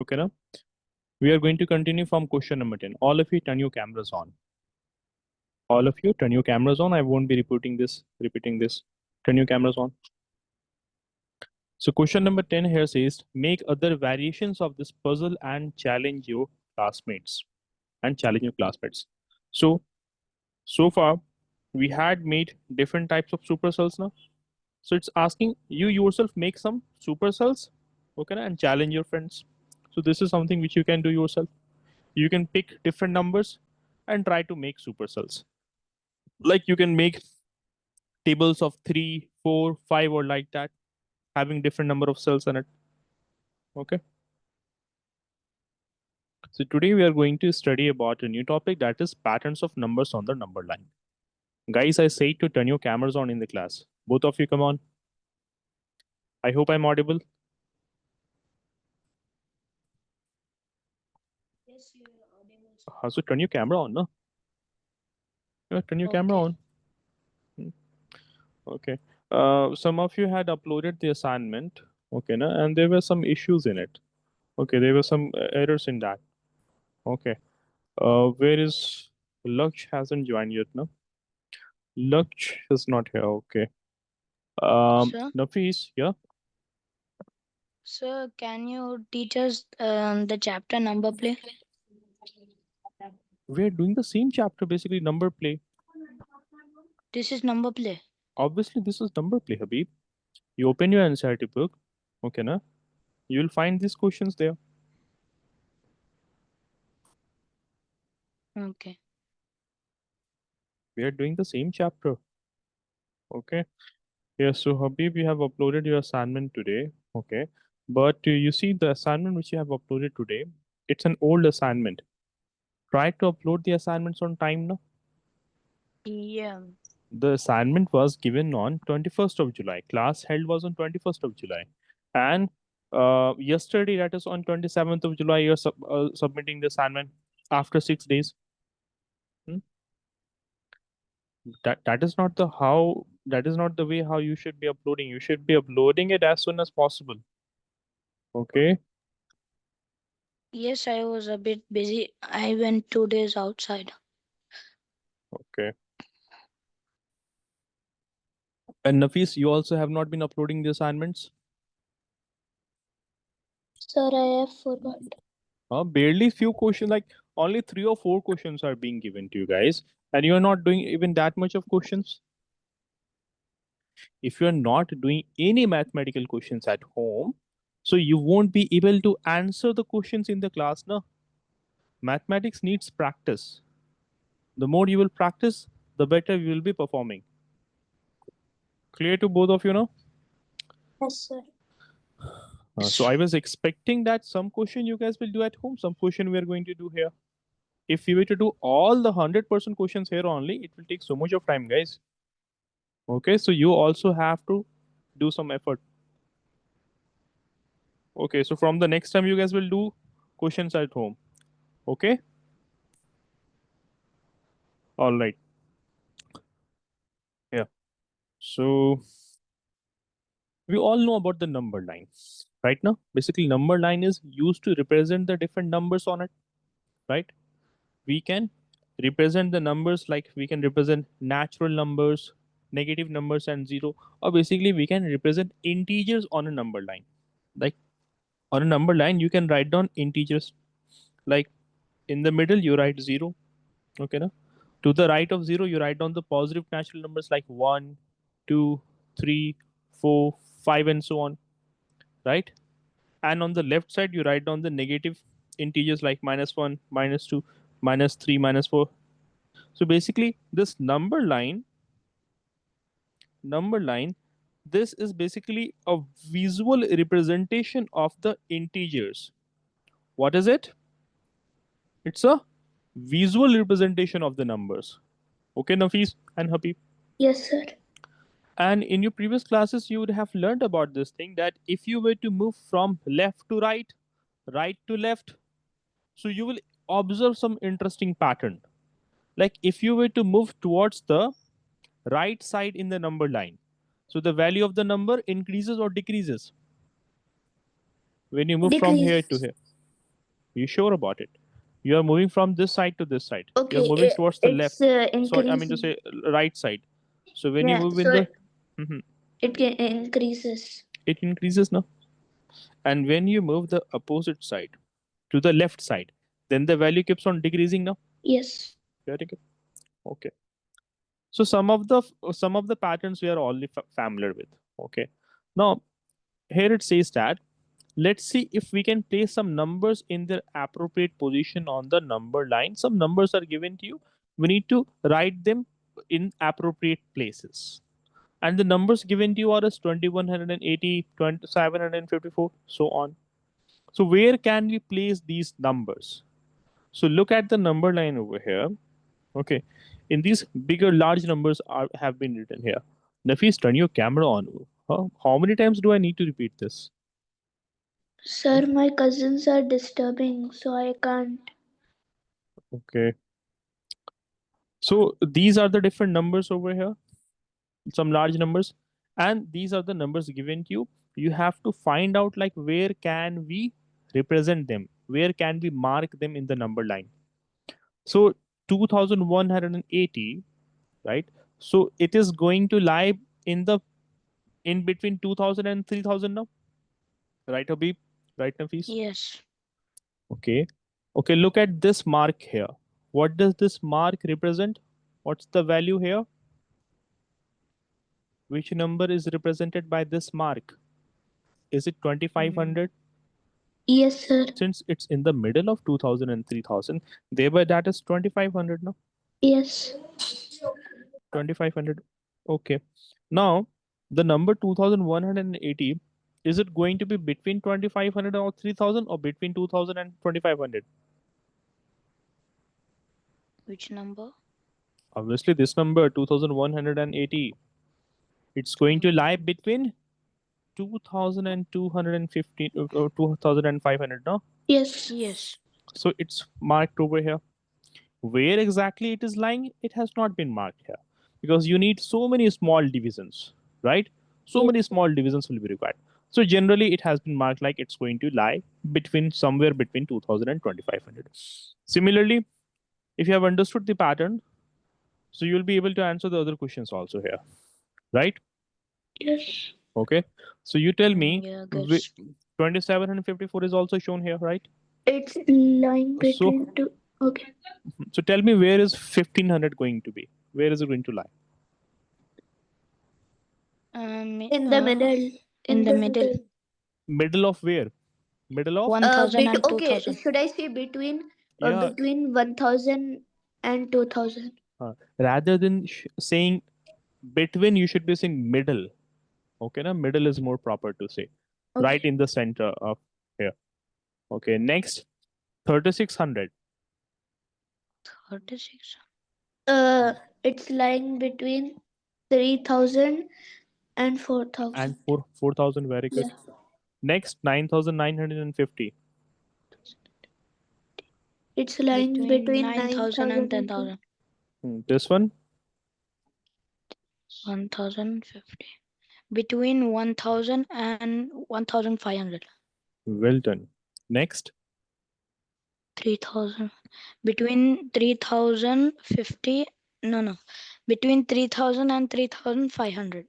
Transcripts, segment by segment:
Okay, now we are going to continue from question number 10. All of you turn your cameras on. All of you turn your cameras on. I won't be repeating this. Turn your cameras on. So question number 10 here says, make other variations of this puzzle and challenge your classmates. So far, we had made different types of supercells now. So it's asking you yourself make some supercells, okay, and challenge your friends. So this is something which you can do yourself. You can pick different numbers and try to make supercells. Like you can make tables of 3, 4, 5, or like that, having different number of cells in it. Okay. So today we are going to study about a new topic, that is patterns of numbers on the number line. Guys, I say to turn your cameras on in the class. Both of you come on. I hope I'm audible. Yes, you are audible, sir. So turn your camera on, no? Yeah, turn your camera Okay. on. Okay. Some of you had uploaded the assignment, okay, na? And there were some issues in it. Okay, there were some errors in that. Okay. Where is Lux hasn't joined yet, no? Lux is not here. Okay. Sir, Nafis, yeah. sir, can you teach us the chapter number, please? We're doing the same chapter, basically number play. This is number play. Obviously, this is number play, Habib. You open your NCERT book, okay, na? You will find these questions there. Okay. We are doing the same chapter. Okay. Yeah, so Habib, you have uploaded your assignment today. Okay. But you see the assignment which you have uploaded today, it's an old assignment. Try to upload the assignments on time now. Yeah. The assignment was given on 21st of July. Class held was on 21st of July. And yesterday, that is on 27th of July, you're submitting the assignment after 6 days. Hmm? That is not the how, that is not the way how you should be uploading. You should be uploading it as soon as possible. Okay. Yes, I was a bit busy. I went 2 days outside. Okay. And Nafis, you also have not been uploading the assignments? Sir, I have forgot. Barely few questions, like only 3 or 4 questions are being given to you guys, and you are not doing even that much of questions. If you are not doing any mathematical questions at home, so you won't be able to answer the questions in the class. No, mathematics needs practice. The more you will practice, the better you will be performing. Clear to both of you now? Yes, sir. So I was expecting that some question you guys will do at home, some question we are going to do here. If you were to do all the 100% questions here only, it will take so much of time, guys. Okay, so you also have to do some effort. Okay, so from the next time you guys will do questions at home. Okay, all right. Yeah, so we all know about the number line right now. Basically, number line is used to represent the different numbers on it, right? We can represent the numbers, like we can represent natural numbers, negative numbers, and zero, or basically we can represent integers on a number line. Like on a number line, you can write down integers. Like in the middle, you write zero. Okay, na? To the right of zero, you write down the positive natural numbers like 1, 2, 3, 4, 5, and so on. Right? And on the left side, you write down the negative integers like -1, -2, -3, -4. So basically, this number line, this is basically a visual representation of the integers. What is it? It's a visual representation of the numbers. Okay, Nafis and Habib. Yes, sir. And in your previous classes, you would have learned about this thing, that if you were to move from left to right, right to left, so you will observe some interesting pattern. Like if you were to move towards the right side in the number line, so the value of the number increases or decreases when you move from here to Decrease. here. You sure about it? You are moving from this side to this side. Okay, You're moving towards the left. it's Sorry, I mean to increasing. say right side. So when you Yeah, move in so the, Mhm, increases. it increases now. And when you move the opposite side to the left side, then the value keeps on decreasing now. Yes. Very good. Okay. So some of the patterns we are already familiar with. Okay. Now here it says that let's see if we can place some numbers in their appropriate position on the number line. Some numbers are given to you. We need to write them in appropriate places. And the numbers given to you are as 2180, 754, so on. So where can we place these numbers? So look at the number line over here. Okay. In these bigger, large numbers have been written here. Nafis, turn your camera on. How many times do I need to repeat this? Sir, my cousins are disturbing, so I can't. Okay. So these are the different numbers over here, some large numbers, and these are the numbers given to you. You have to find out like where can we represent them? Where can we mark them in the number line? So 2180, right? So it is going to lie in the in between 2000 and 3000 now, right, Habib? Right, Nafis? Yes. Okay. Okay, look at this mark here. What does this mark represent? What's the value here? Which number is represented by this mark? Is it Mm. 2500? Yes, sir. Since it's in the middle of 2000 and 3000, thereby that is 2500 now. Yes. 2500. Okay. Now, the number 2180, is it going to be between 2500 or 3000 or between 2000 and 2500? Which number? Obviously, this number 2180, it's going to lie between 2250 or 2500, no? Yes. Yes. So it's marked over here. Where exactly it is lying, it has not been marked here because you need so many small divisions, right? So Yes. many small divisions will be required. So generally, it has been marked like it's going to lie between somewhere between 2000 and 2500. Similarly, if you have understood the pattern, so you'll be able to answer the other questions also here, right? Yes. Okay. So you tell me, Yeah, guess. 2754 is also shown here, right? It's lying So, between two. Okay. so tell me where is 1500 going to be? Where is it going to lie? In the middle. In the middle. Middle of where? Middle of? 1000 and Okay. 2000. Should I say between Yeah. between 1000 and 2000? Rather than saying between, you should be saying middle. Okay, na? Middle is more proper to say. Right Okay. in the center of here. Okay, next, 3600 36. It's lying between 3000 and 4000. and 4000. Very good. Yeah. Next, 9950. It's lying Between between 9000 and 9000 and 10,000. This one, 1050. Between 1000 and 1500. well done. Next, 3000. Between 3050. No, no. Between 3000 and 3500.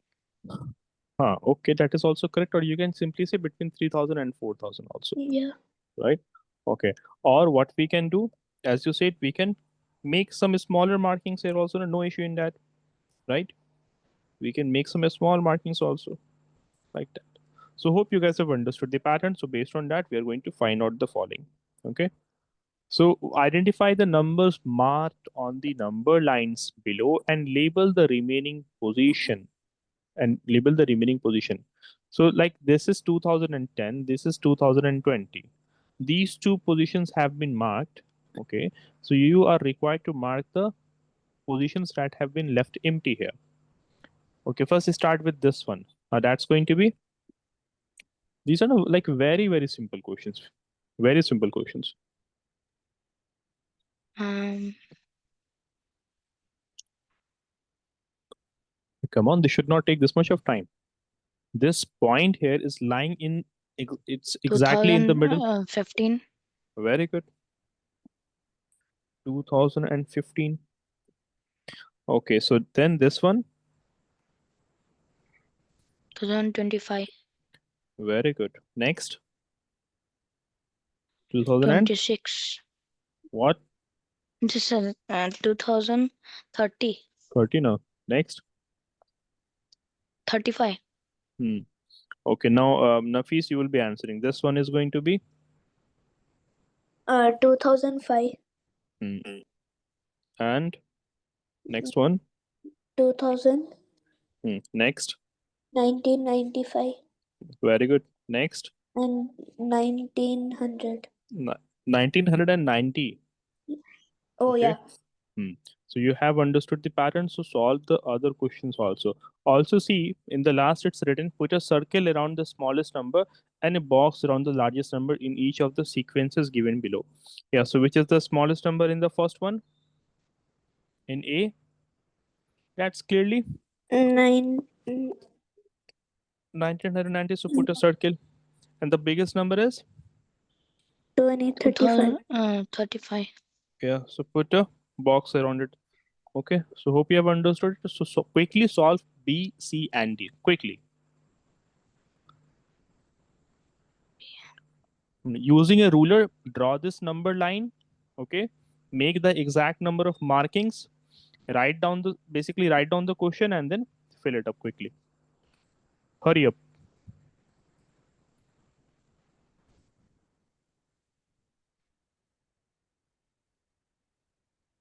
okay, that is also correct. Or you can simply say between 3000 and 4000 also, Yeah. right? Okay. Or what we can do, as you said, we can make some smaller markings here also, no issue in that, right? We can make some small markings also like that. So hope you guys have understood the pattern. So based on that, we are going to find out the following. Okay. So identify the numbers marked on the number lines below and label the remaining position So like this is 2010, this is 2020. These two positions have been marked. Okay. So you are required to mark the positions that have been left empty here. Okay, first start with this one. That's going to be, these are like very, very simple questions. Very simple questions. Um, Come on, this should not take this much of time. This point here is lying in, it's exactly in the middle. 2015. Very good. 2015. Okay, so then this one. 2025. Very good. Next. 2000 and 26. what? This is 2030. 30 now. Next. 35. Okay, now Nafis, you will be answering. This one is going to be 2005. and next one. 2000. Next. 1995. Very good. Next. And 1900. 1990. Oh, Okay. yeah. So you have understood the pattern, so solve the other questions also. Also see, in the last it's written, put a circle around the smallest number and a box around the largest number in each of the sequences given below. Yeah, so which is the smallest number in the first one? In A? That's clearly 1990, so put a circle. And the biggest number is? 2035. 35. Yeah, so put a box around it. Okay, so hope you have understood it. So quickly solve B, C, and D. Quickly. Using a ruler, draw this number line. Okay, make the exact number of markings. Basically write down the question and then fill it up quickly. Hurry up.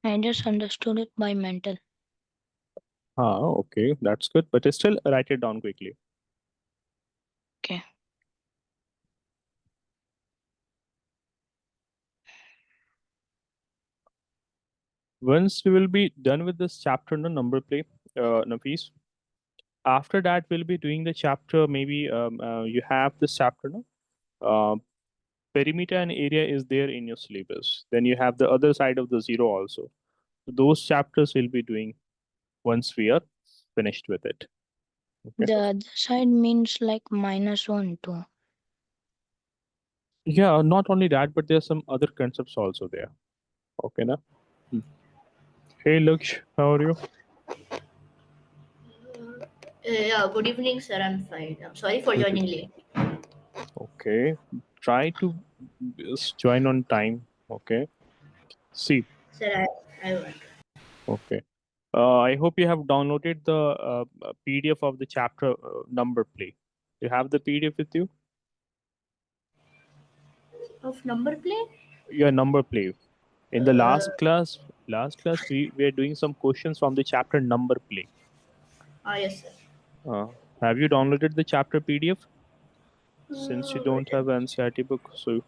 I just understood it by mental. Okay, that's good. But still write it down quickly. Okay. Once we will be done with this chapter on number play, Nafis, after that we'll be doing the chapter. Maybe you have this chapter, no? Perimeter and area is there in your syllabus. Then you have the other side of the zero also. Those chapters we'll be doing once we are finished with it. Okay. The other side means like -1, 2. Yeah, not only that, but there's some other concepts also there. Okay, na? Hey, Laksh, how are you? Yeah, good evening, sir. I'm fine. I'm sorry for Good joining late. Okay, try to join on time. Okay, see. Sir, I want. Okay. I hope you have downloaded the PDF of the chapter number play. You have the PDF with you? Of number play? Your number play. In the last class, we were doing some questions from the chapter number play. Yes, sir. Have you downloaded the chapter PDF? Since you don't have an NCERT book, so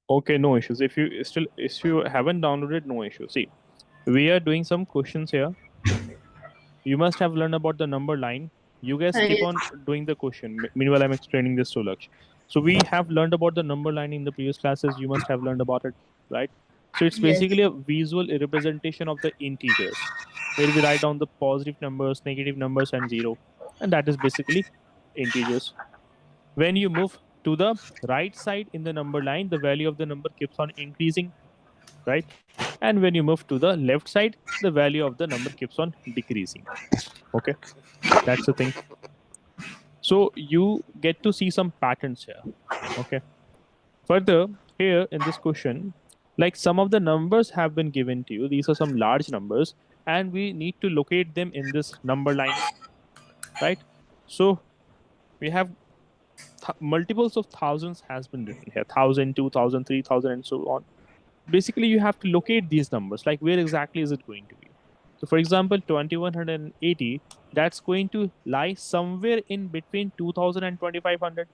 okay, no issues. If you haven't downloaded, no issue. See, we are doing some questions here. You must have learned about the number line. You guys keep Yes. on doing the question. Meanwhile, I'm explaining this to Laksh. So we have learned about the number line in the previous classes. You must have learned about it, right? So it's Yes. basically a visual representation of the integers, where we write down the positive numbers, negative numbers, and zero, and that is basically integers. When you move to the right side in the number line, the value of the number keeps on increasing, right? And when you move to the left side, the value of the number keeps on decreasing. Okay, that's the thing. So you get to see some patterns here. Okay. Further, here in this question, like some of the numbers have been given to you. These are some large numbers, and we need to locate them in this number line, right? So we have multiples of thousands has been written here: 1,000, 2,000, 3,000, and so on. Basically, you have to locate these numbers. Like where exactly is it going to be? So, for example, 2180. That's going to lie somewhere in between 2,000 and 2,500.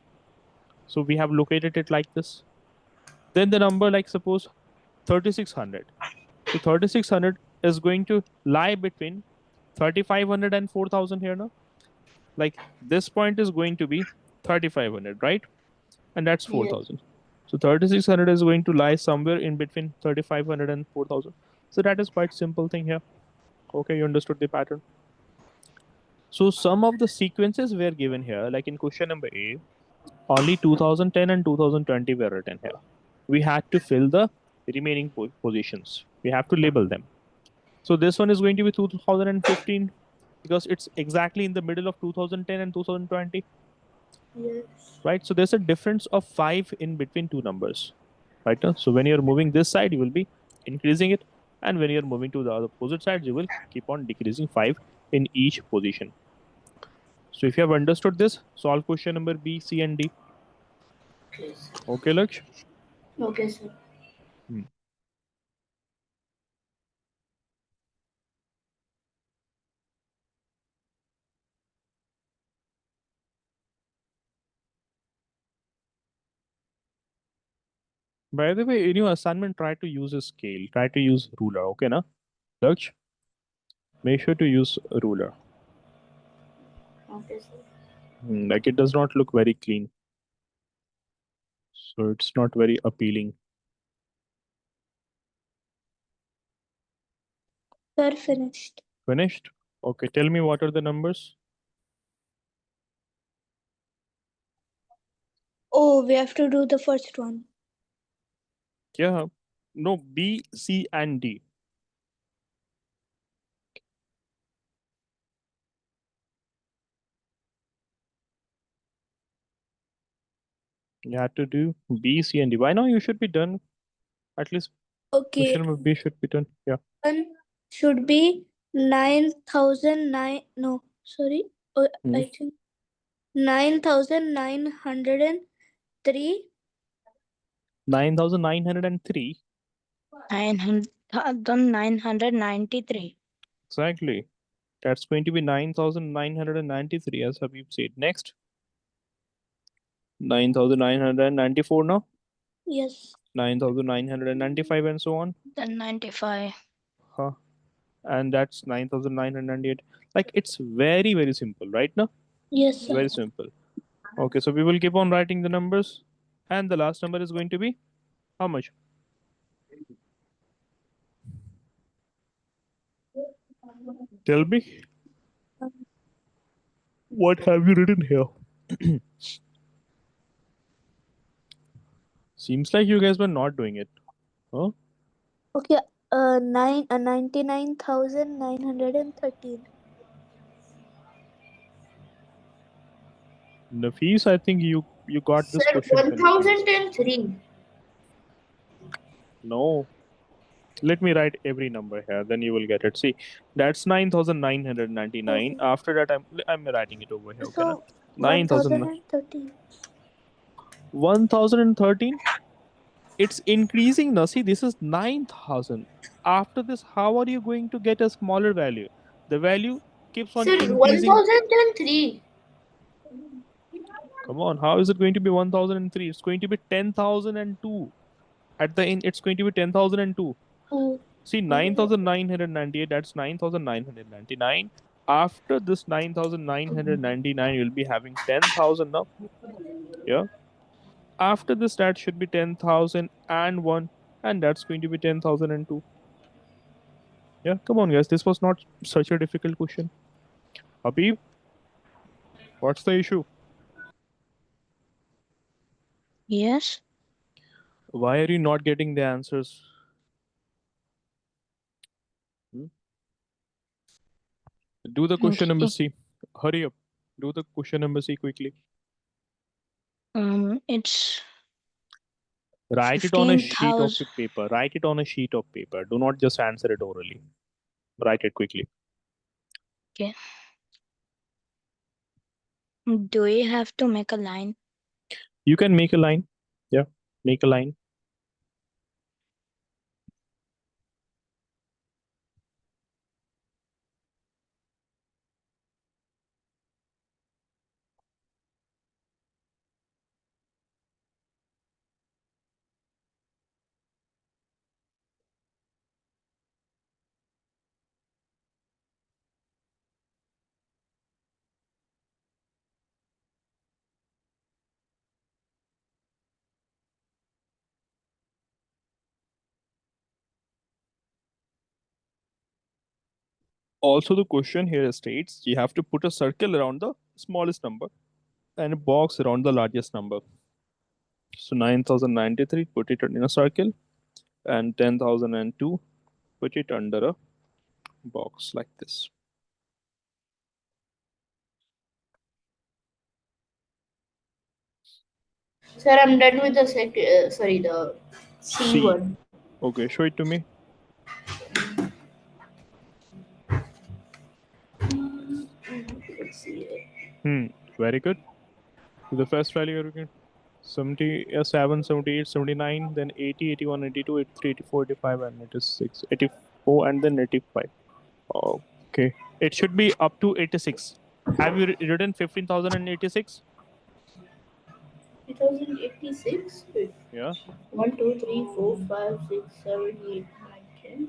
So we have located it like this. Then the number, like suppose 3,600. So 3,600 is going to lie between 3,500 and 4,000 here now. Like this point is going to be 3,500, right? And that's Yes. 4,000. So 3,600 is going to lie somewhere in between 3,500 and 4,000. So that is quite simple thing here. Okay, you understood the pattern. So some of the sequences were given here, like in question number A, only 2010 and 2020 were written here. We had to fill the remaining positions. We have to label them. So this one is going to be 2015 because it's exactly in the middle of 2010 and 2020, Yes. right? So there's a difference of 5 in between two numbers, right? So when you're moving this side, you will be increasing it. And when you're moving to the opposite side, you will keep on decreasing 5 in each position. So if you have understood this, solve question number B, C, and D. Okay, sir. Okay, Laksh? Okay, sir. Hmm. By the way, in your assignment, try to use a scale. Try to use ruler. Okay, na? Laksh? Make sure to use a ruler. Okay, sir. Like it does not look very clean. So it's not very appealing. Sir, finished. Finished? Okay, tell me what are the numbers? Oh, we have to do the first one. Yeah. No, B, C, and D. You had to do B, C, and D. Why now you should be done? At least Okay, question number B should be done. Yeah. one should be 9,009. No, sorry. Oh, Hmm. I think 9,903. 9,903. 993. Exactly. That's going to be 9,993 as Habib said. Next, 9,994 now, Yes. 9,995 and so on. Then 95. Huh. And that's 9,998. Like it's very, very simple, right now? Yes, It's sir. very simple. Okay, so we will keep on writing the numbers. And the last number is going to be how much? Tell me, what have you written here? Seems like you guys were not doing it. Huh? Okay, 99,913. Nafis, I think you got this Sir, question confused. 1003. No. Let me write every number here, then you will get it. See, that's 9,999. Okay. After that, I'm writing it over here, okay? Na? So 9,000, 1,013. 1,013. It's increasing now. See, this is 9,000. After this, how are you going to get a smaller value? The value keeps on Sir, increasing. 1003. Come on, how is it going to be 1,003? It's going to be 10,002. At the end, it's going to be 10,002. Oh, See, 9,998, that's 9,999. After this 9,999, you'll be having 10,000 now. Yeah. After this, that should be 10,001, and that's going to be 10,002. Yeah, come on, guys. This was not such a difficult question. Habib, what's the issue? Yes. Why are you not getting the answers? Hmm? Do the question number Okay. C. Hurry up. Do the question number C quickly. It's Write it on a sheet of 15,000. paper. Write it on a sheet of paper. Do not just answer it orally. Write it quickly. Okay. Do we have to make a line? You can make a line. Yeah, make a line. Also, the question here states you have to put a circle around the smallest number and a box around the largest number. So 9093, put it in a circle, and 10,002, put it under a box like this. Sir, I'm done with the the C C. one. Okay, show it to me. Let's see. Very good. So the first value you get 77, 78, 79, then 80, 81, 82, 83, 84, 85, and 86, 84, and then 85. Okay, it should be up to 86. Have you written 15,086? 2086. Yeah. 1, 2, 3, 4, 5, 6, 7, 8, 9, 10.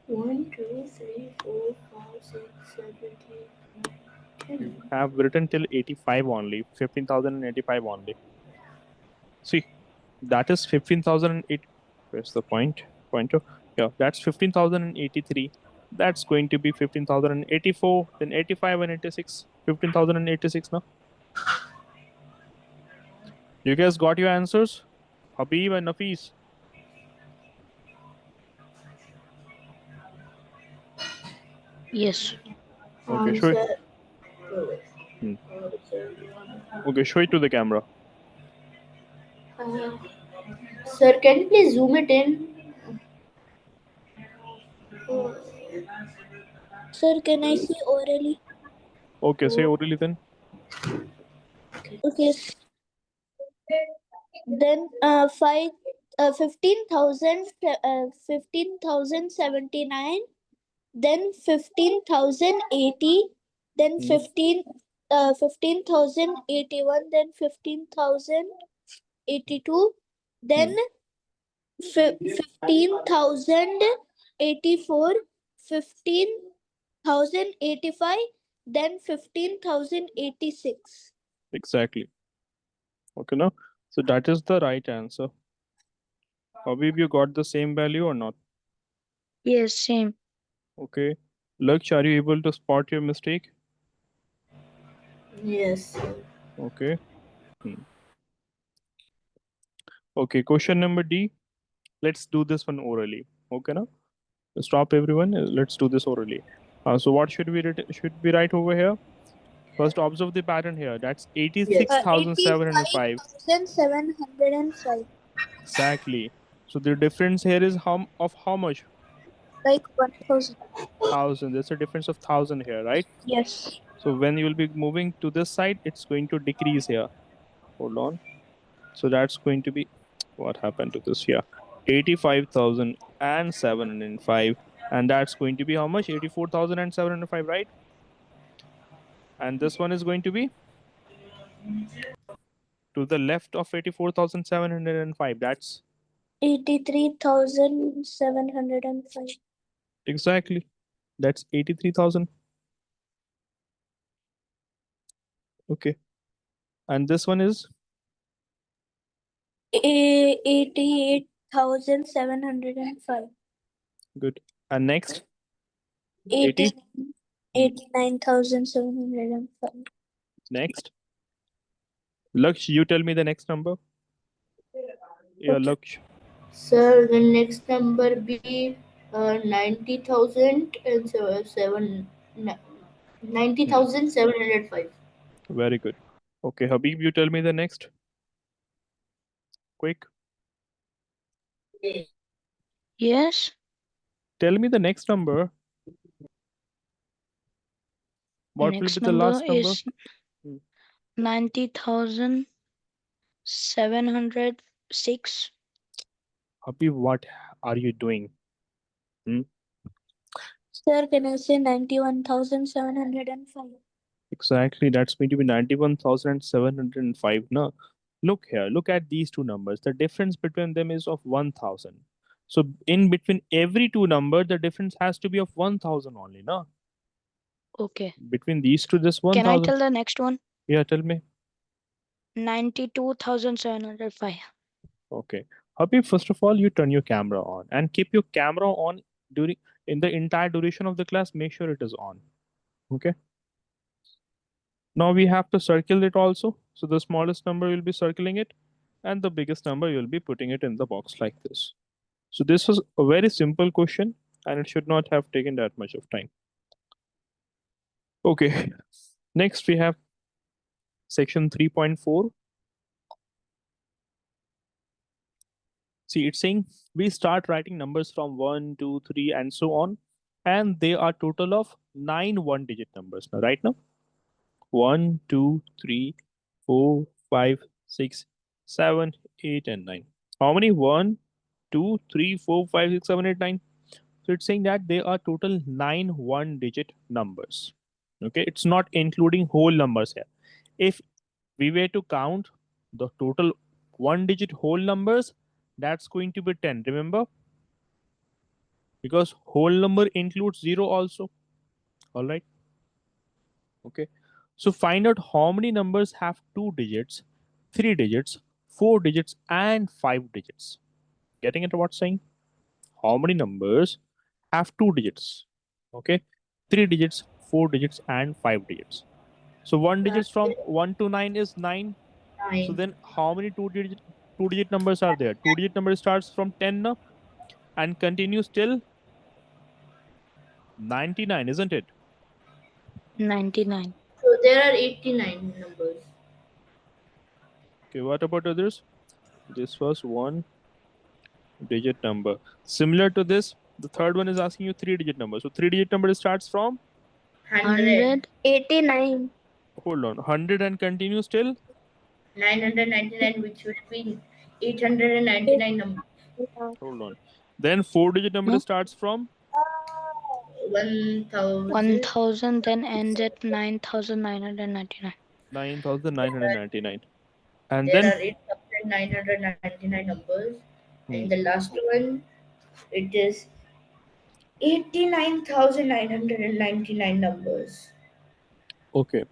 1, 2, 3, 4, 5, 6, 7, 8, 9, 10. You have written till 85 only, 15,085 only. See, that is 15,008. Where's the pointer? Yeah, that's 15,083. That's going to be 15,084, then 85 and 86. 15,086 now. You guys got your answers? Habib and Nafis. Yes. Okay, show it. Answer. Hmm. Okay, show it to the camera. Uh, Sir, can you please zoom it in? Sir, can I see orally? Okay, say orally then. Okay. Then 15,079. Then 15,080. Then Hmm. 15,081. Then 15,082. Then Hmm. 15,084. 15,085. Then 15,086. Exactly. Okay, now. So that is the right answer. Habib, you got the same value or not? Yes, same. Okay. Laksh, are you able to spot your mistake? Yes. Okay. Okay, question number D. Let's do this one orally. Okay, now stop everyone. Let's do this orally. So what should we write over here? First, observe the pattern here. That's Yes. 86,705. 85,705. Exactly. So the difference here is how much? Like 1,000. 1,000. There's a difference of 1,000 here, right? Yes. So when you will be moving to this side, it's going to decrease here. Hold on. So that's going to be what happened to this here. 85,705. And that's going to be how much? 84,705, right? And this one is going to be to the left of 84,705. That's 83,705. exactly. That's 83,000. Okay. And this one is 88,705. good. And next, 80. 89,705. Next. Laksh, you tell me the next number. Yeah, Okay. Laksh. Sir, the next number be 90,000 and 90,705. Very good. Okay, Habib, you tell me the next. Quick. Yes. Tell me the next number. What will be Next the number last number? is 90,706. Habib, what are you doing? Sir, can I say 91,705? Exactly, that's going to be 91,705. No, look here, look at these two numbers. The difference between them is of 1,000. So in between every two number, the difference has to be of 1,000 only, no? Okay. Between these two, this Can I 1,000. tell the next one? Yeah, tell me. 92,705. Okay. Habib, first of all, you turn your camera on and keep your camera on during in the entire duration of the class, make sure it is on. Okay. Now we have to circle it also. So the smallest number will be circling it, and the biggest number you'll be putting it in the box like this. So this was a very simple question, and it should not have taken that much of time. Okay. Next we have section 3.4. See, it's saying we start writing numbers from 1, 2, 3, and so on. And they are total of 9 one-digit numbers. Now, right now, 1, 2, 3, 4, 5, 6, 7, 8, and 9. How many? 1, 2, 3, 4, 5, 6, 7, 8, 9. So it's saying that they are total 9 one-digit numbers. Okay, it's not including whole numbers here. If we were to count the total one-digit whole numbers, that's going to be 10. Remember, because whole number includes 0 also. All right. Okay. So find out how many numbers have 2 digits, 3 digits, 4 digits, and 5 digits. Getting it what saying? How many numbers have 2 digits? Okay. 3 digits, 4 digits, and 5 digits. So one digits from 1 to 9 is 9. So 9. then how many two digit numbers are there? Two digit number starts from 10 now and continues till 99, isn't it? 99. So there are 89 numbers. Okay, what about others? This was one digit number. Similar to this, the third one is asking you 3 digit number. So 3 digit number starts from, 100. 89. hold on, 100 and continues till 999, which would be 899 numbers. hold on. Then 4 digit number No? starts from 1000. 1000 then ends at 9999. 9999. And There then are 8999 numbers. And hmm, the last one, it is 89,999 numbers. okay.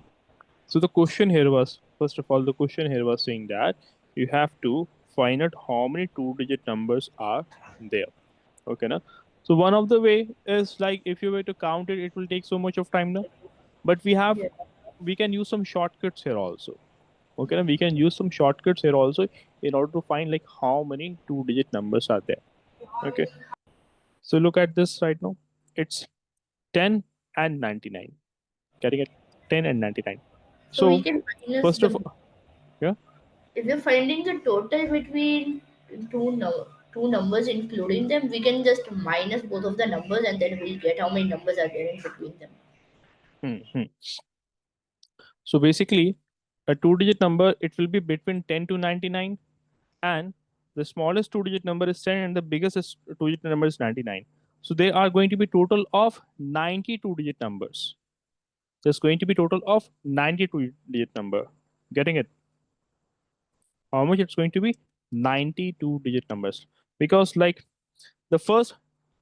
So the question here was, first of all, the question here was saying that you have to find out how many 2 digit numbers are there. Okay, na? So one of the way is like if you were to count it, it will take so much of time now. But Yeah. we can use some shortcuts here also. Okay, na? We can use some shortcuts here also in order to find like how many 2 digit numbers are there. Okay. So look at this right now. It's 10 and 99. Getting it? 10 and 99. So we So can minus first of the, all, yeah. if we're finding the total between two numbers, including them, we can just minus both of the numbers and then we'll get how many numbers are there in between them. Hmm. So basically, a 2 digit number, it will be between 10 to 99, and the smallest 2 digit number is 10, and the biggest 2 digit number is 99. So there are going to be total of 92 digit numbers. There's going to be total of 92 digit number. Getting it? How much it's going to be? 92 digit numbers. Because like the first,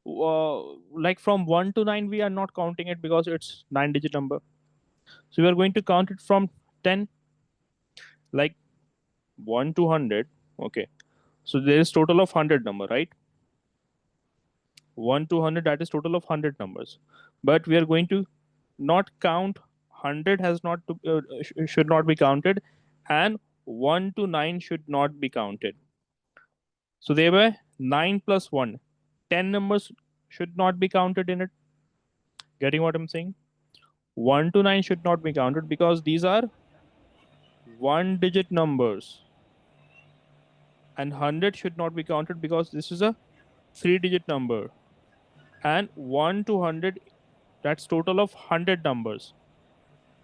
like from 1 to 9, we are not counting it because it's 9 digit number. So we are going to count it from 10, like 1 to 100. Okay. So there is total of 100 number, right? 1 to 100, that is total of 100 numbers. But we are going to not count 100 has not to, should not be counted, and 1 to 9 should not be counted. So there were 9 plus 1. 10 numbers should not be counted in it. Getting what I'm saying? 1 to 9 should not be counted because these are one digit numbers. And 100 should not be counted because this is a 3 digit number. And 1 to 100, that's total of 100 numbers.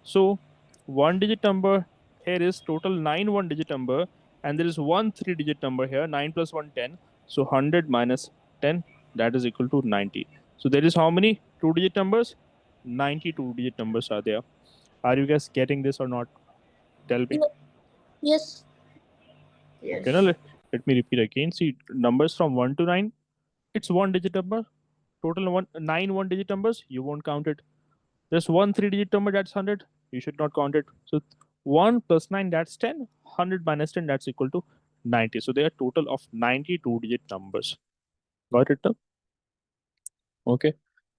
So one digit number here is total 9 one digit number, and there is one 3 digit number here, 9 plus 1 10. So 100 minus 10, that is equal to 90. So there is how many 2 digit numbers? 92 digit numbers are there. Are you guys getting this or not? Tell me. Yes. Okay, now Yes. let me repeat again. See, numbers from 1 to 9, it's one digit number. Total 9 one digit numbers, you won't count it. There's one 3 digit number, that's 100. You should not count it. So 1 plus 9, that's 10. 100 minus 10, that's equal to 90. So there are total of 92 digit numbers. Got it now? Okay.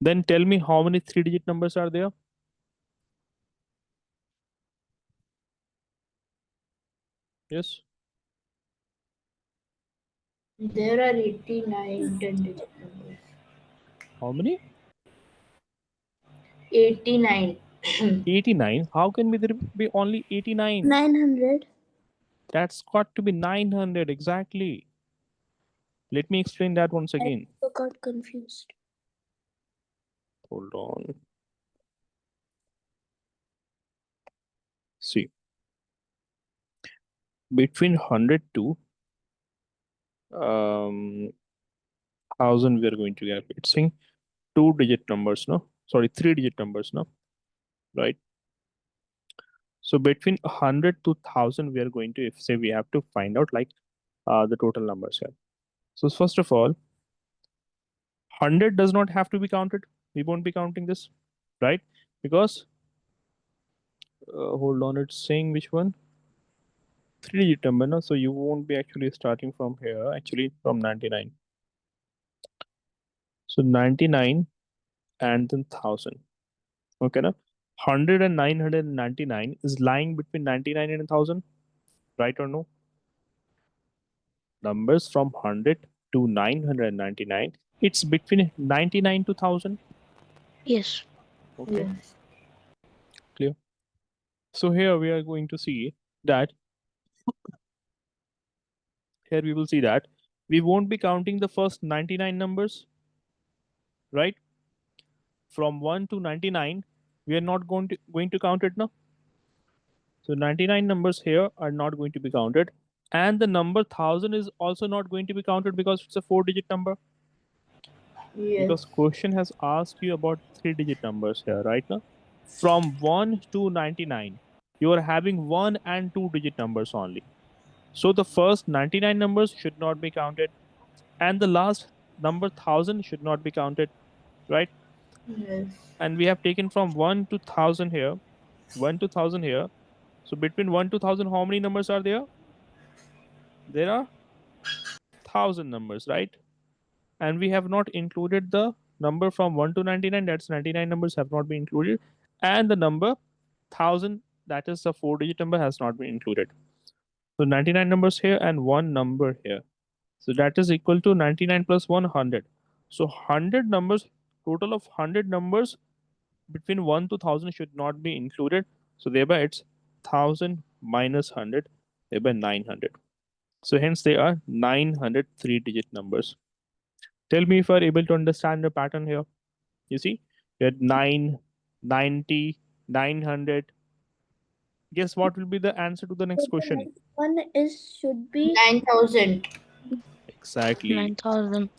Then tell me how many 3-digit numbers are there? Yes. There are 89 10-digit numbers. How many? 89. 89. How can there be only 89? 900. That's got to be 900 exactly. Let me explain that once I again. also got confused. Hold on. See, between 100 to 1000, we are going to get it's saying 2-digit numbers, no? Sorry, 3-digit numbers, no? Right? So between 100 to 1000, we are going to, if say we have to find out like the total numbers here. So first of all, 100 does not have to be counted. We won't be counting this, right? Because hold on, it's saying which one? 3-digit number, no? So you won't be actually starting from here, actually from 99. So 99 and then 1000. Okay, now 100 and 999 is lying between 99 and 1000, right or no? Numbers from 100 to 999, it's between 99 to 1000. Yes. Okay, Yes. clear. So here we are going to see that here we will see that we won't be counting the first 99 numbers, right? From 1 to 99, we are not going to count it now. So 99 numbers here are not going to be counted, and the number 1000 is also not going to be counted because it's a 4-digit number. Because Yes. question has asked you about 3-digit numbers here, right now. From 1 to 99, you are having 1 and 2-digit numbers only. So the first 99 numbers should not be counted, and the last number 1000 should not be counted, right? Yes. And we have taken from 1 to 1000 here, 1 to 1000 here. So between 1 to 1000, how many numbers are there? There are 1000 numbers, right? And we have not included the number from 1 to 99, that's 99 numbers have not been included, and the number 1000, that is the 4-digit number, has not been included. So 99 numbers here and one number here, so that is equal to 99 plus 100. So 100 numbers, total of 100 numbers between 1 to 1000 should not be included, so thereby it's 1000 minus 100, thereby 900. So hence they are 900 3-digit numbers. Tell me if you are able to understand the pattern here. You see, you had 9, 90, 900. Guess what will be the answer to the So next the question? next one is should be 9,000. Exactly. 9,000.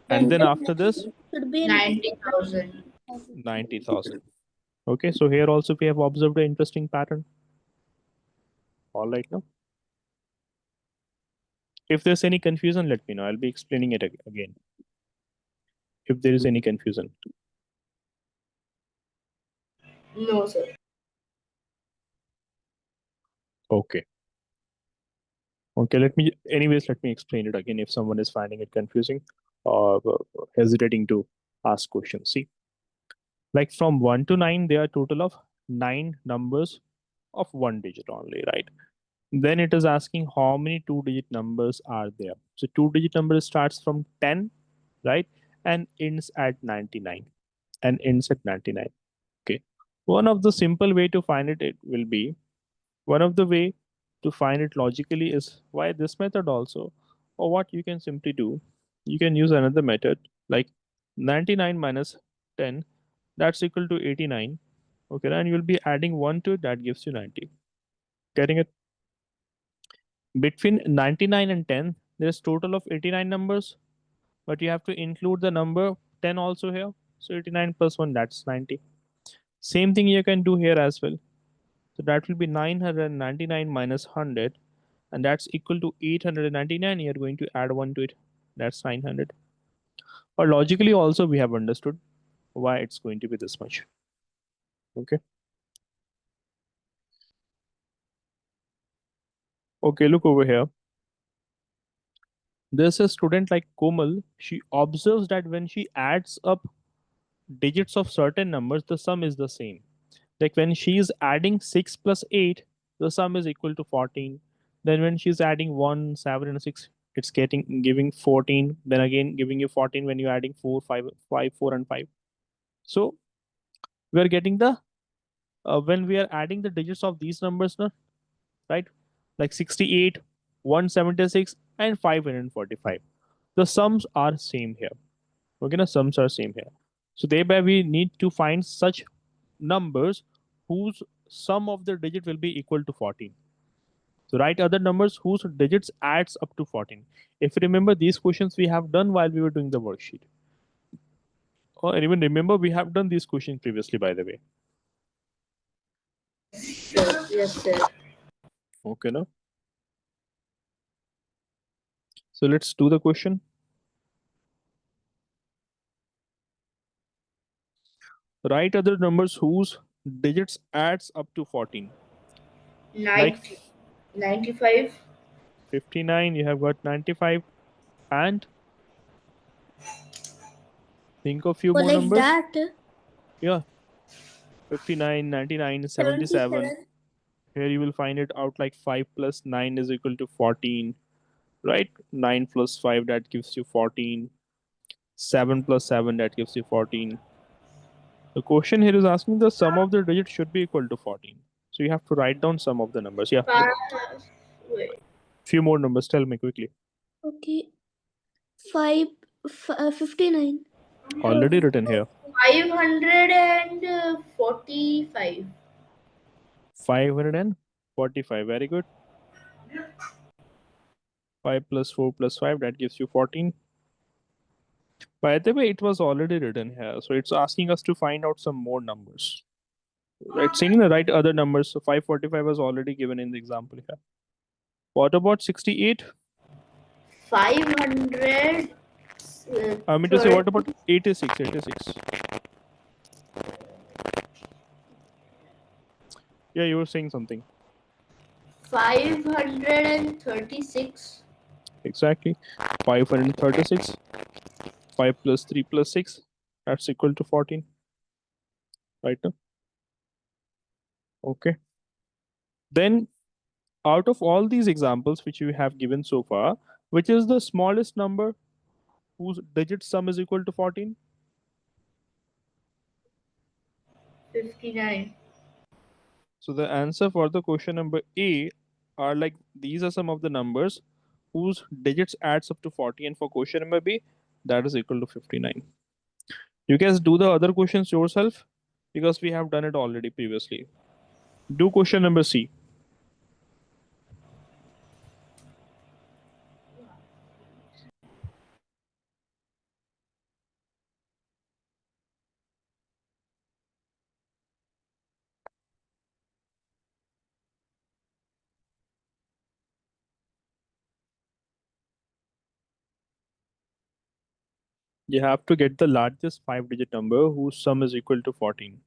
And then then the after next this, one should be 90,000. 90,000. Okay, so here also we have observed an interesting pattern. All right, now. If there's any confusion, let me know. I'll be explaining it again. If there is any confusion. No, sir. Okay. Okay, let me explain it again if someone is finding it confusing or hesitating to ask questions. See, like from 1 to 9, there are total of 9 numbers of 1 digit only, right? Then it is asking how many 2-digit numbers are there. So 2-digit number starts from 10, right? And ends at 99. And ends at 99. Okay. One of the simple way to find it will be, one of the way to find it logically is why this method also, or what you can simply do, you can use another method like 99 minus 10, that's equal to 89. Okay, and you'll be adding 1 to it, that gives you 90. Getting it? Between 99 and 10, there's total of 89 numbers, but you have to include the number 10 also here. So 89 plus 1, that's 90. Same thing you can do here as well. So that will be 999 minus 100, and that's equal to 899. You're going to add 1 to it, that's 900. Or logically also we have understood why it's going to be this much. Okay. Okay, look over here. There's a student like Komal. She observes that when she adds up digits of certain numbers, the sum is the same. Like when she is adding 6 plus 8, the sum is equal to 14. Then when she's adding 1, 7, and 6, it's giving 14. Then again giving you 14 when you're adding 4, 5, 5, 4, and 5. So we are getting the when we are adding the digits of these numbers, no, right? Like 68, 176, and 545. The sums are same here. Okay, the sums are same here. So thereby we need to find such numbers whose sum of the digit will be equal to 14. So write other numbers whose digits adds up to 14. If you remember, these questions we have done while we were doing the worksheet. Or even remember, we have done these questions previously, by the way. Sure. Yes, sir. Okay, now. So let's do the question. Write other numbers whose digits adds up to 14. Like 95. 59, you have got 95. And think of few Or more like numbers. that. Yeah. 59, 99, 77. Here you will find it out like 5 plus 9 is equal to 14. Right? 9 plus 5, that gives you 14. 7 plus 7, that gives you 14. The question here is asking the sum of the digits should be equal to 14. So you have to write down some of the numbers. Yeah. Wait. Few more numbers. Tell me quickly. Okay. 59. Already written here. 545. 545. Very good. 5 plus 4 plus 5, that gives you 14. By the way, it was already written here. So it's asking us to find out some more numbers. Right, saying the right other numbers. So 545 was already given in the example here. What about 68? 500. I mean to say, what about 86? 86. Yeah, you were saying something. 536. Exactly. 536. 5 plus 3 plus 6. That's equal to 14. Right now. Okay. Then, out of all these examples which you have given so far, which is the smallest number whose digit sum is equal to 14? 59. So the answer for the question number A are like these are some of the numbers whose digits adds up to 40, and for question number B, that is equal to 59. You guys do the other questions yourself because we have done it already previously. Do question number C. You have to get the largest 5-digit number whose sum is equal to 14.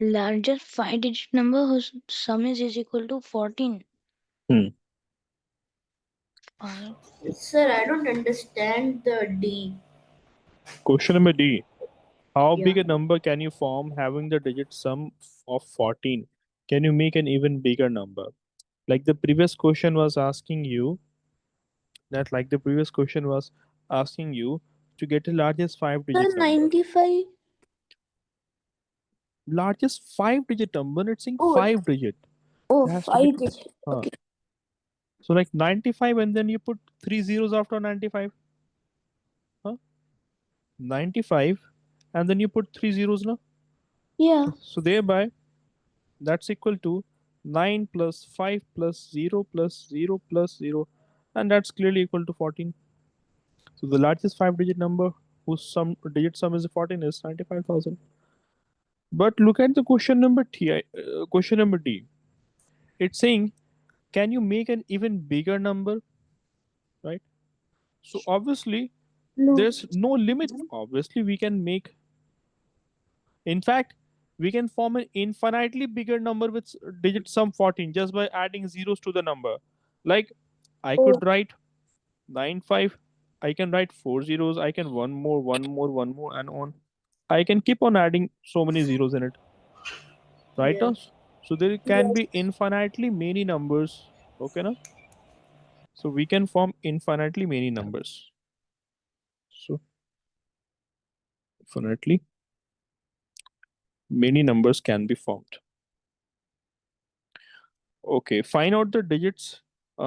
Largest 5-digit number whose sum is equal to 14. Hmm. Sir, I don't understand the D. Question number D. How Yeah. big a number can you form having the digit sum of 14? Can you make an even bigger number? Like the previous question was asking you to get the largest 5-digit number. 95. Largest 5-digit number, it's saying Oh. 5-digit. Oh, It has to be 5 digit. Okay. So like 95 and then you put 3 zeros after 95. 95 and then you put 3 zeros now. Yeah. So thereby that's equal to 9 plus 5 plus 0 plus 0 plus 0, and that's clearly equal to 14. So the largest 5-digit number whose sum is 14 is 95,000. But look at the question number question number D. It's saying, can you make an even bigger number? Right? So obviously, No. there's no limit. Obviously, we can make, in fact, we can form an infinitely bigger number with digit sum 14 just by adding zeros to the number. Like I Oh, could write 9 5, I can write 4 zeros, I can one more, one more, one more, and on. I can keep on adding so many zeros in it, right? Now? Yes. So there can be yes. infinitely many numbers. Okay, now? So we can form infinitely many numbers. So infinitely many numbers can be formed. Okay, find out the digits,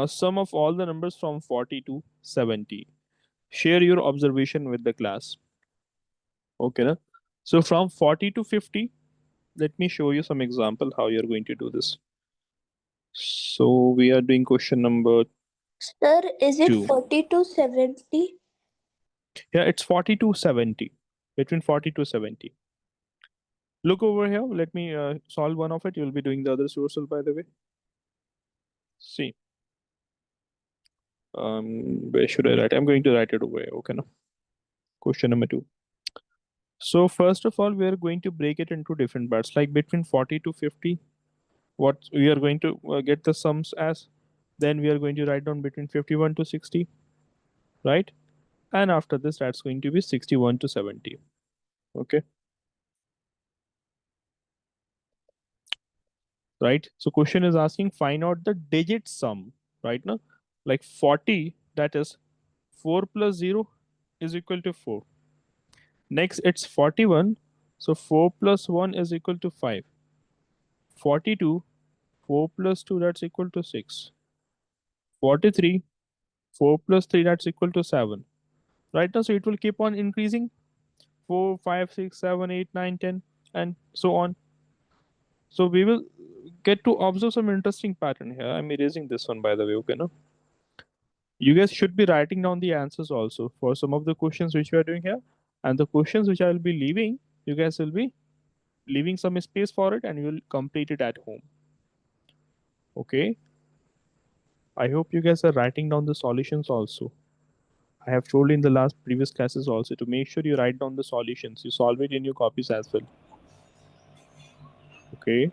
sum of all the numbers from 40 to 70. Share your observation with the class. Okay, na? So from 40 to 50, let me show you some example how you're going to do this. So we are doing question number Sir, is it 2. 40 to 70? Yeah, it's 40 to 70. Between 40 to 70. Look over here. Let me solve one of it. You'll be doing the others yourself, by the way. See, where should I write? I'm going to write it over here. Okay, now. Question number 2. So first of all, we are going to break it into different parts. Like between 40 to 50, what we are going to get the sums as. Then we are going to write down between 51 to 60, right? And after this, that's going to be 61 to 70. Okay, right? So question is asking find out the digit sum, right? Now, like 40, that is 4 plus 0 is equal to 4. Next, it's 41. So 4 plus 1 is equal to 5. 42, 4 plus 2, that's equal to 6. 43, 4 plus 3, that's equal to 7. Right now, so it will keep on increasing 4, 5, 6, 7, 8, 9, 10, and so on. So we will get to observe some interesting pattern here. I'm erasing this one, by the way. Okay, no? You guys should be writing down the answers also for some of the questions which we are doing here, and the questions which I will be leaving. You guys will be leaving some space for it, and you will complete it at home. Okay. I hope you guys are writing down the solutions also. I have told in the last previous classes also to make sure you write down the solutions. You solve it in your copies as well. Okay.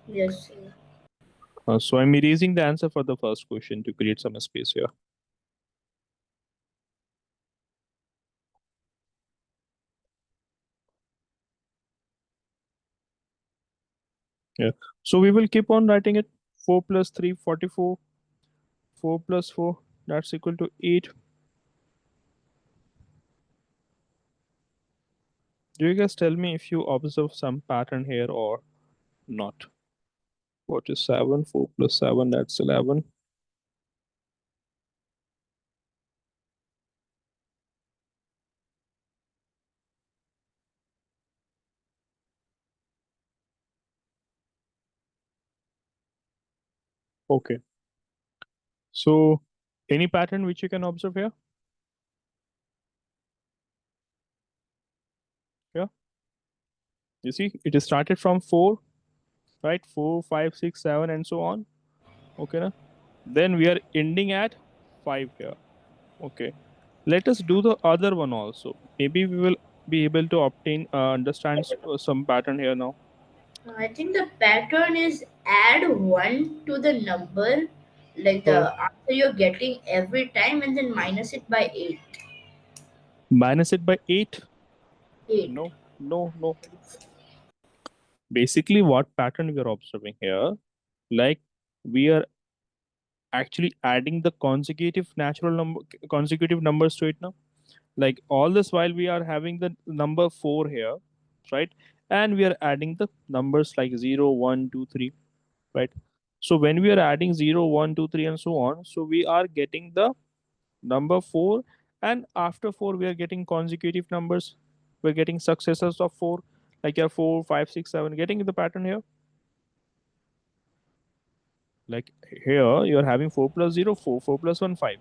Yes, sir. So I'm erasing the answer for the first question to create some space here. Yeah. So we will keep on writing it. 4 plus 3, 44. 4 plus 4, that's equal to 8. Do you guys tell me if you observe some pattern here or not? What is 7? 4 plus 7, that's 11. Okay. So any pattern which you can observe here? Yeah. You see, it is started from 4, right? 4, 5, 6, 7, and so on. Okay. Na? Then we are ending at 5 here. Okay. Let us do the other one also. Maybe we will be able to obtain understand some pattern here now. I think the pattern is add 1 to the number, like Uh, the answer you're getting every time, and then minus it by 8. Minus it by 8. 8. No, no, no. Basically, what pattern we are observing here, like we are actually adding the consecutive numbers to it now. Like all this while we are having the number 4 here, right? And we are adding the numbers like 0, 1, 2, 3, right? So when we are adding 0, 1, 2, 3, and so on, so we are getting the number 4, and after 4 we are getting consecutive numbers. We're getting successors of 4, like your 4, 5, 6, 7. Getting the pattern here? Like here you're having 4 plus 0, 4, 4 plus 1, 5.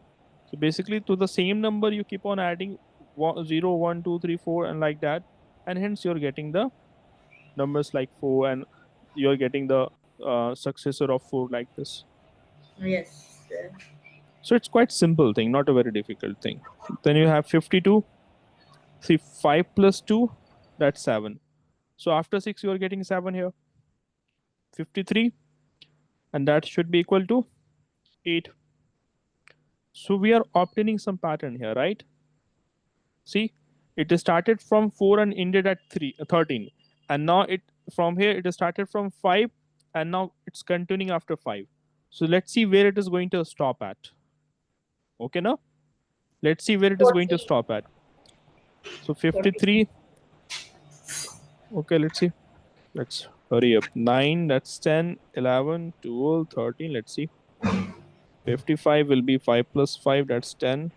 So basically to the same number you keep on adding 0, 1, 2, 3, 4, and like that, and hence you're getting the numbers like 4, and you're getting the successor of 4 like this. Yes, sir. So it's quite simple thing, not a very difficult thing. Then you have 52. See, 5 plus 2, that's 7. So after 6, you are getting 7 here. 53, and that should be equal to 8. So we are obtaining some pattern here, right? See, it started from 4 and ended at 13. And now it from here it started from 5 and now it's continuing after 5. So let's see where it is going to stop at. Okay, now let's see where it is going to 40. stop at. So 40. 53. Okay, let's see. Let's hurry up. 9, that's 10, 11, 12, 13. Let's see. 55 will be 5 plus 5, that's 10.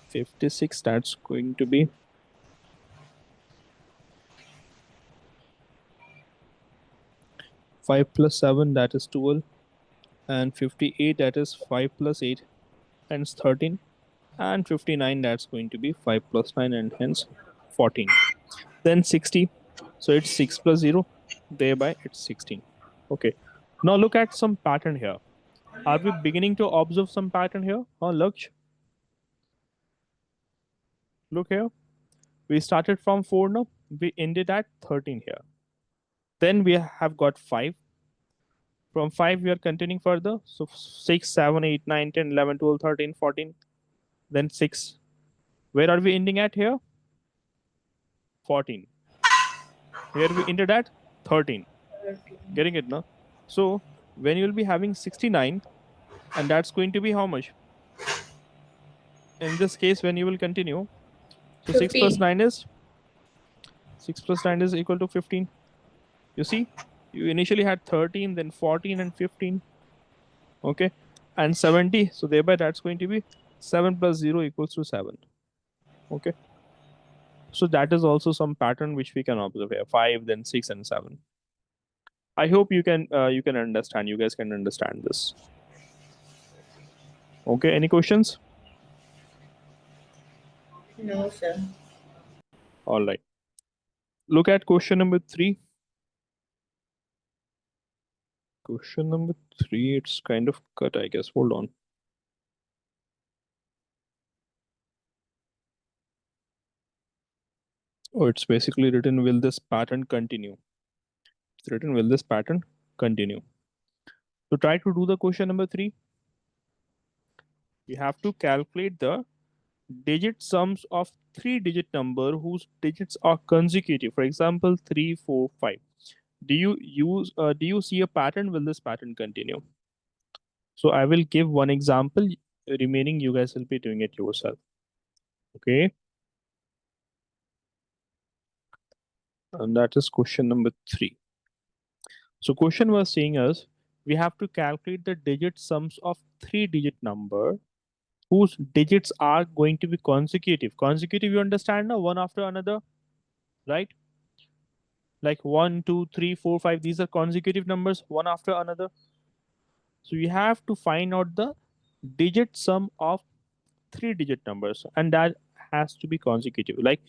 56, that's going to be 5 plus 7, that is 12. And 58, that is 5 plus 8, hence 13. And 59, that's going to be 5 plus 9, and hence 14. Then 60, so it's 6 plus 0, thereby it's 16. Okay, now look at some pattern here. Are we beginning to observe some pattern here? Oh, look here. We started from 4 now, we ended at 13 here. Then we have got 5. From 5, we are continuing further. So 6, 7, 8, 9, 10, 11, 12, 13, 14. Then 6. Where are we ending at here? 14. Here we ended at 13. Getting it now? So when you will be having 69, and that's going to be how much? In this case, when you will continue, so 6 plus 15. 9 is 6 plus 9 is equal to 15. You see, you initially had 13, then 14 and 15. Okay, and 70. So thereby that's going to be 7 plus 0 equals to 7. Okay. So that is also some pattern which we can observe here. 5, then 6 and 7. I hope you can understand. You guys can understand this. Okay, any questions? No, sir. All right. Look at question number 3. Question number 3, it's kind of cut, I guess. Hold on. Oh, it's basically written, will this pattern continue? It's written, will this pattern continue? So try to do the question number 3. You have to calculate the digit sums of 3-digit number whose digits are consecutive. For example, 3, 4, 5. Do you see a pattern? Will this pattern continue? So I will give one example. Remaining, you guys will be doing it yourself. Okay. And that is question number 3. So question was saying us, we have to calculate the digit sums of 3-digit number whose digits are going to be consecutive. Consecutive, you understand now, one after another, right? Like 1, 2, 3, 4, 5. These are consecutive numbers, one after another. So you have to find out the digit sum of 3-digit numbers, and that has to be consecutive. Like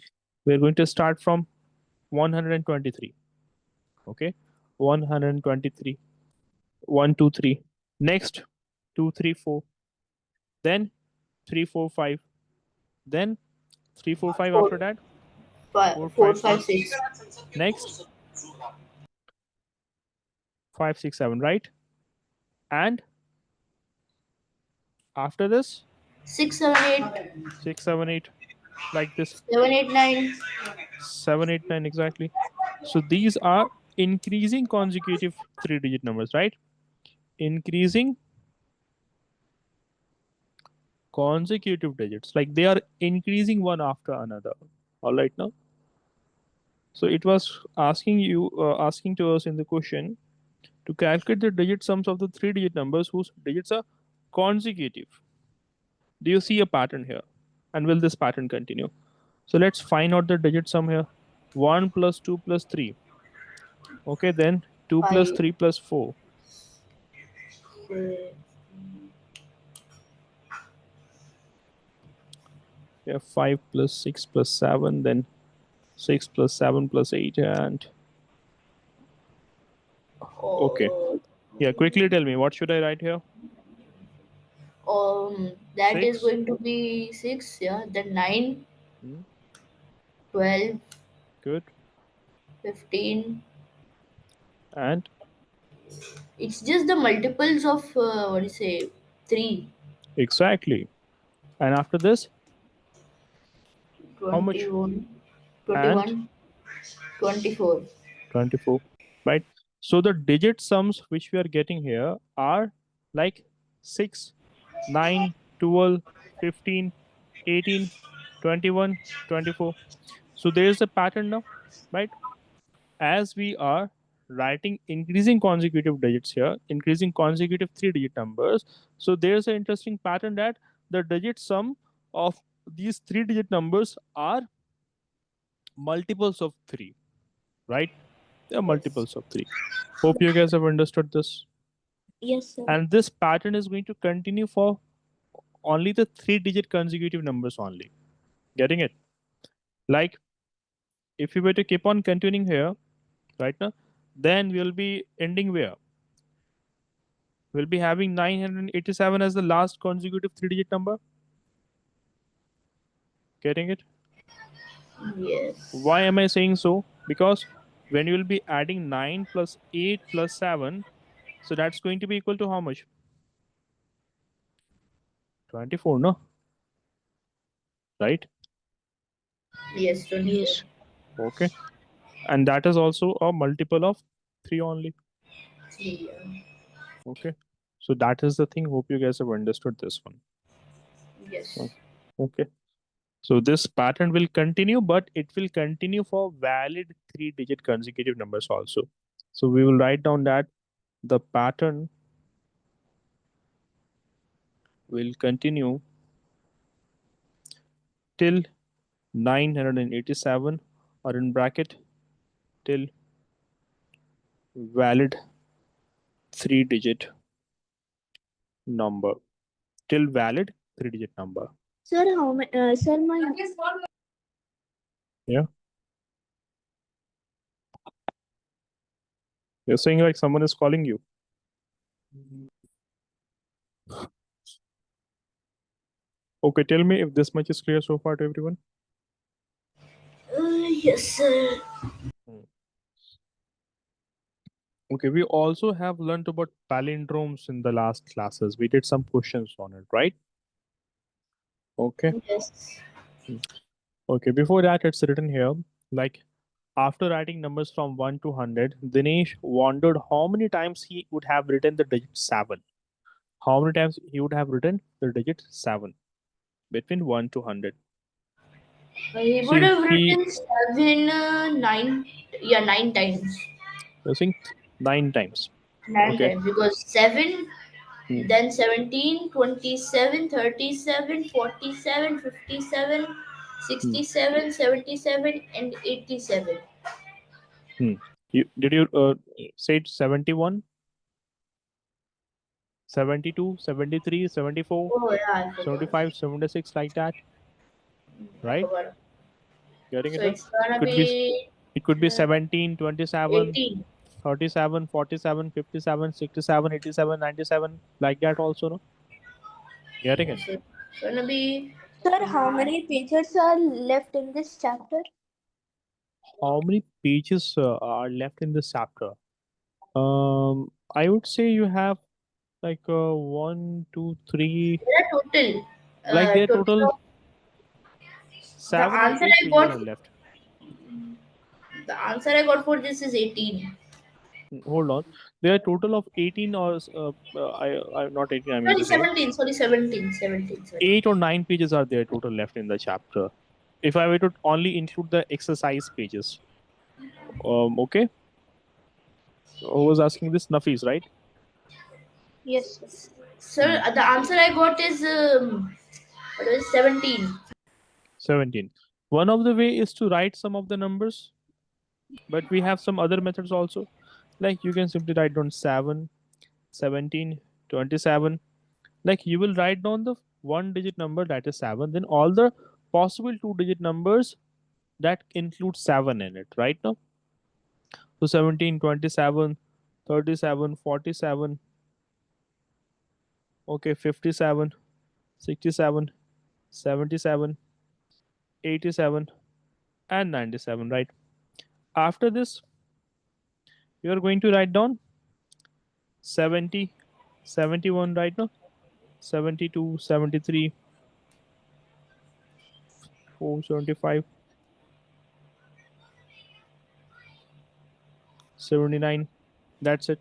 we're going to start from 123. Okay, 123. 1, 2, 3. Next, 2, 3, 4. Then 3, 4, 5. Then 3, 4, 5. 4, After that, 4, 4, 5, 5, 6. 6. Next, 5, 6, 7. Right? And after this, 6, 7, 8. 6, 7, 8. Like this. 7, 8, 9. 7, 8, 9. Exactly. So these are increasing consecutive 3-digit numbers, right? Increasing consecutive digits, like they are increasing one after another. All right, now. So it was asking to us in the question to calculate the digit sums of the 3-digit numbers whose digits are consecutive. Do you see a pattern here? And will this pattern continue? So let's find out the digit sum here. 1 plus 2 plus 3. Okay, then 2 plus 5, 3 plus 4. 6. Yeah, 5 plus 6 plus 7, then 6 plus 7 plus 8, and okay. Oh, Yeah, quickly tell me, what should I write here? That is 6. going to be 6, yeah. Then 9, Hmm. 12, Good. 15. And It's just the multiples of, what do you say, 3. exactly. And after this, how much? 21, And 21, 24. 24. Right. So the digit sums which we are getting here are like 6, 9, 12, 15, 18, 21, 24. So there is a pattern now, right? As we are writing increasing consecutive digits here, increasing consecutive 3-digit numbers, so there's an interesting pattern that the digit sum of these 3-digit numbers are multiples of 3, right? They are Yes. multiples of 3. Hope you guys have understood this. Yes, sir. And this pattern is going to continue for only the 3-digit consecutive numbers only. Getting it? Like if you were to keep on continuing here right now, then we'll be ending where? We'll be having 987 as the last consecutive 3-digit number. Getting it? Yes. Why am I saying so? Because when you will be adding 9 plus 8 plus 7, so that's going to be equal to how much? 24, no? Right? Yes, 24. Yes. Okay. And that is also a multiple of 3 only. 3, yeah. Okay. So that is the thing. Hope you guys have understood this one. Yes. So, okay. So this pattern will continue, but it will continue for valid 3-digit consecutive numbers also. So we will write down that the pattern will continue till 987, or in bracket till valid 3-digit number. Till valid 3-digit number. Sir, how many? Sir, my Yeah. You're saying like someone is calling you. Okay, tell me if this much is clear so far to everyone. Yes, sir. Hmm. Okay, we also have learned about palindromes in the last classes. We did some questions on it, right? Okay. Yes. Hmm. Okay, before that, it's written here like after writing numbers from 1 to 100, Dinesh wondered how many times he would have written the digit 7. How many times he would have written the digit 7 between 1 to 100. He So would have he written 7, 9, yeah, 9 times. was saying 9 times. 9 Okay. times because 7, Hmm. then 17, 27, 37, 47, 57, Hmm. 67, 77, and 87. Hmm. Did you say it 71, 72, 73, 74, Oh, yeah, I forgot. 75, 76, like that, I right? forgot. Getting So it right? it's It gonna could be be it could be uh, 17, 27, 18. 37, 47, 57, 67, 87, 97, like that also, no? Getting it? So it's gonna be sir, how many pages are left in this chapter? How many pages are left in this chapter? I would say you have like one, two, three, there are total. like their Total total of the 7 or answer 8 I pages got. are left. The answer I got for this is 18. Hold on. There are total of 18 or I not 18, I mean Sorry, to say 17. Sorry, 17. 17. Sorry. 8 or 9 pages are there total left in the chapter. If I were to only include the exercise pages. Okay. Who was asking this? Nafis, right? Yes, sir. Sir, Hmm. the answer I got is what is 17. 17. One of the way is to write some of the numbers, but we have some other methods also. Like you can simply write down 7, 17, 27. Like you will write down the 1-digit number, that is 7, then all the possible 2-digit numbers that include 7 in it, right now. So 17, 27, 37, 47, Okay, 57, 67, 77, 87, and 97, right? After this, you are going to write down 70, 71 right now, 72, 73, 475, 79. That's it.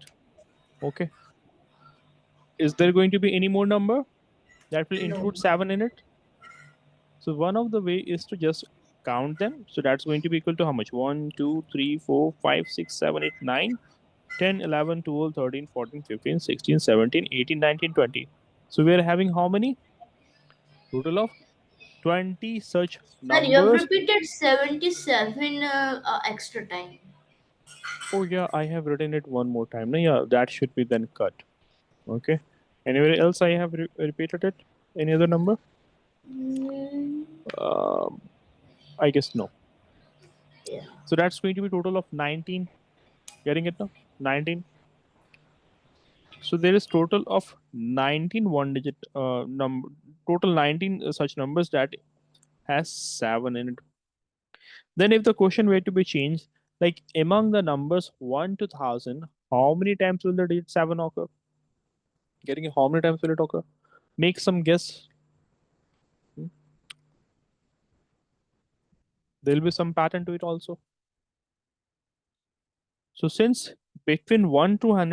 Okay. Is there going to be any more number that will No. include 7 in it? So one of the way is to just count them. So that's going to be equal to how much? 1, 2, 3, 4, 5, 6, 7, 8, 9, 10, 11, 12, 13, 14, 15, 16, 17, 18, 19, 20. So we are having how many? Total of 20 such Sir, you have numbers. repeated 77 extra time. Oh yeah, I have written it one more time. No, yeah, that should be then cut. Okay. Anywhere else I have repeated it? Any other number? Mm, Um, I guess no. yeah. So that's going to be total of 19. Getting it now? 19. So there is total of 19 one-digit number. Total 19 such numbers that has 7 in it. Then if the question were to be changed, like among the numbers 1 to 1000, how many times will the digit 7 occur? Getting it? How many times will it occur? Make some guess. Hmm. There'll be some pattern to it also. So since between 1 to 100